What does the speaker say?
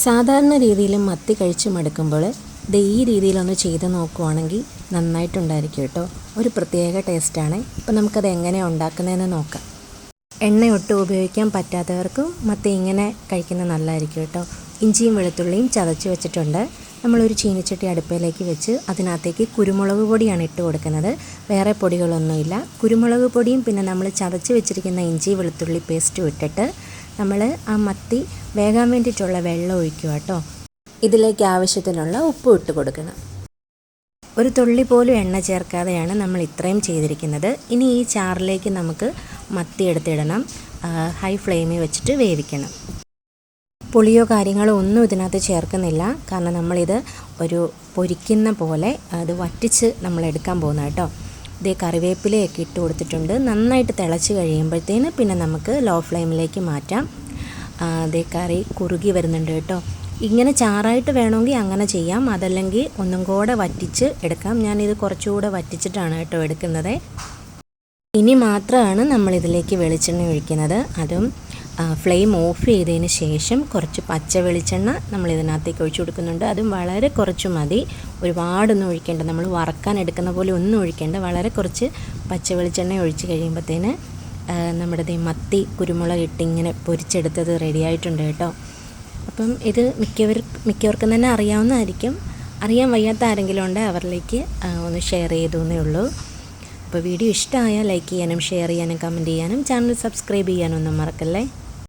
സാധാരണ രീതിയിൽ മത്തി കഴിച്ച് മടുക്കുമ്പോൾ ഈ രീതിയിലൊന്ന് ചെയ്ത് നോക്കുവാണെങ്കിൽ നന്നായിട്ടുണ്ടായിരിക്കും കേട്ടോ. ഒരു പ്രത്യേക ടേസ്റ്റാണ്. അപ്പോൾ നമുക്കത് എങ്ങനെയാണ് ഉണ്ടാക്കുന്നതെന്ന് നോക്കാം. എണ്ണ ഒട്ടും ഉപയോഗിക്കാൻ പറ്റാത്തവർക്കും മത്തി ഇങ്ങനെ കഴിക്കുന്നത് നല്ലതായിരിക്കും കേട്ടോ. ഇഞ്ചിയും വെളുത്തുള്ളിയും ചതച്ച് വെച്ചിട്ടുണ്ട്. നമ്മളൊരു ചീനിച്ചട്ടി അടുപ്പിലേക്ക് വെച്ച് അതിനകത്തേക്ക് കുരുമുളക് പൊടിയാണ് ഇട്ട് കൊടുക്കുന്നത്. വേറെ പൊടികളൊന്നുമില്ല. കുരുമുളക് പൊടിയും പിന്നെ നമ്മൾ ചതച്ച് വെച്ചിരിക്കുന്ന ഇഞ്ചി വെളുത്തുള്ളി പേസ്റ്റും ഇട്ടിട്ട് നമ്മൾ ആ മത്തി വേകാൻ വേണ്ടിയിട്ടുള്ള വെള്ളം ഒഴിക്കുക കേട്ടോ. ഇതിലേക്ക് ആവശ്യത്തിനുള്ള ഉപ്പ് ഇട്ട് കൊടുക്കണം. ഒരു തുള്ളി പോലും എണ്ണ ചേർക്കാതെയാണ് നമ്മൾ ഇത്രയും ചെയ്തിരിക്കുന്നത്. ഇനി ഈ ചാറിലേക്ക് നമുക്ക് മത്തി എടുത്തിടണം. ഹൈ ഫ്ലെയിമിൽ വെച്ചിട്ട് വേവിക്കണം. പുളിയോ കാര്യങ്ങളോ ഒന്നും ഇതിനകത്ത് ചേർക്കുന്നില്ല. കാരണം നമ്മളിത് ഒരു പൊരിക്കുന്ന പോലെ അത് വറ്റിച്ച് നമ്മൾ എടുക്കാൻ പോകുന്നത് കേട്ടോ. ഇതേ കറിവേപ്പിലയൊക്കെ ഇട്ട് കൊടുത്തിട്ടുണ്ട്. നന്നായിട്ട് തിളച്ച് കഴിയുമ്പോഴത്തേന് പിന്നെ നമുക്ക് ലോ ഫ്ലെയിമിലേക്ക് മാറ്റാം. അതേ കറി കുറുകി വരുന്നുണ്ട് കേട്ടോ. ഇങ്ങനെ ചാറായിട്ട് വേണമെങ്കിൽ അങ്ങനെ ചെയ്യാം, അതല്ലെങ്കിൽ ഒന്നും കൂടെ വറ്റിച്ച് എടുക്കാം. ഞാനിത് കുറച്ചുകൂടെ വറ്റിച്ചിട്ടാണ് കേട്ടോ എടുക്കുന്നത്. ഇനി മാത്രമാണ് നമ്മളിതിലേക്ക് വെളിച്ചെണ്ണ ഒഴിക്കുന്നത്. അതും ഫ്ലെയിം ഓഫ് ചെയ്തതിന് ശേഷം കുറച്ച് പച്ച വെളിച്ചെണ്ണ നമ്മൾ ഇതിനകത്തേക്ക് ഒഴിച്ചു കൊടുക്കുന്നുണ്ട്. അതും വളരെ കുറച്ച് മതി, ഒരുപാടൊന്നും ഒഴിക്കേണ്ട. നമ്മൾ വറക്കാൻ എടുക്കുന്ന പോലെ ഒന്നും ഒഴിക്കേണ്ട. വളരെ കുറച്ച് പച്ച വെളിച്ചെണ്ണ ഒഴിച്ച് കഴിയുമ്പോഴത്തേന് നമ്മുടെ മത്തി കുരുമുളക് ഇട്ട് ഇങ്ങനെ പൊരിച്ചെടുത്തത് റെഡിയായിട്ടുണ്ട് കേട്ടോ. അപ്പം ഇത് മിക്കവർക്കും തന്നെ അറിയാവുന്നതായിരിക്കും. അറിയാൻ വയ്യാത്ത ആരെങ്കിലും ഉണ്ട് അവരിലേക്ക് ഒന്ന് ഷെയർ ചെയ്തേ ഉള്ളൂ. അപ്പോൾ വീഡിയോ ഇഷ്ടമായാൽ ലൈക്ക് ചെയ്യാനും ഷെയർ ചെയ്യാനും കമൻറ്റ് ചെയ്യാനും ചാനൽ സബ്സ്ക്രൈബ് ചെയ്യാനൊന്നും മറക്കല്ലേ.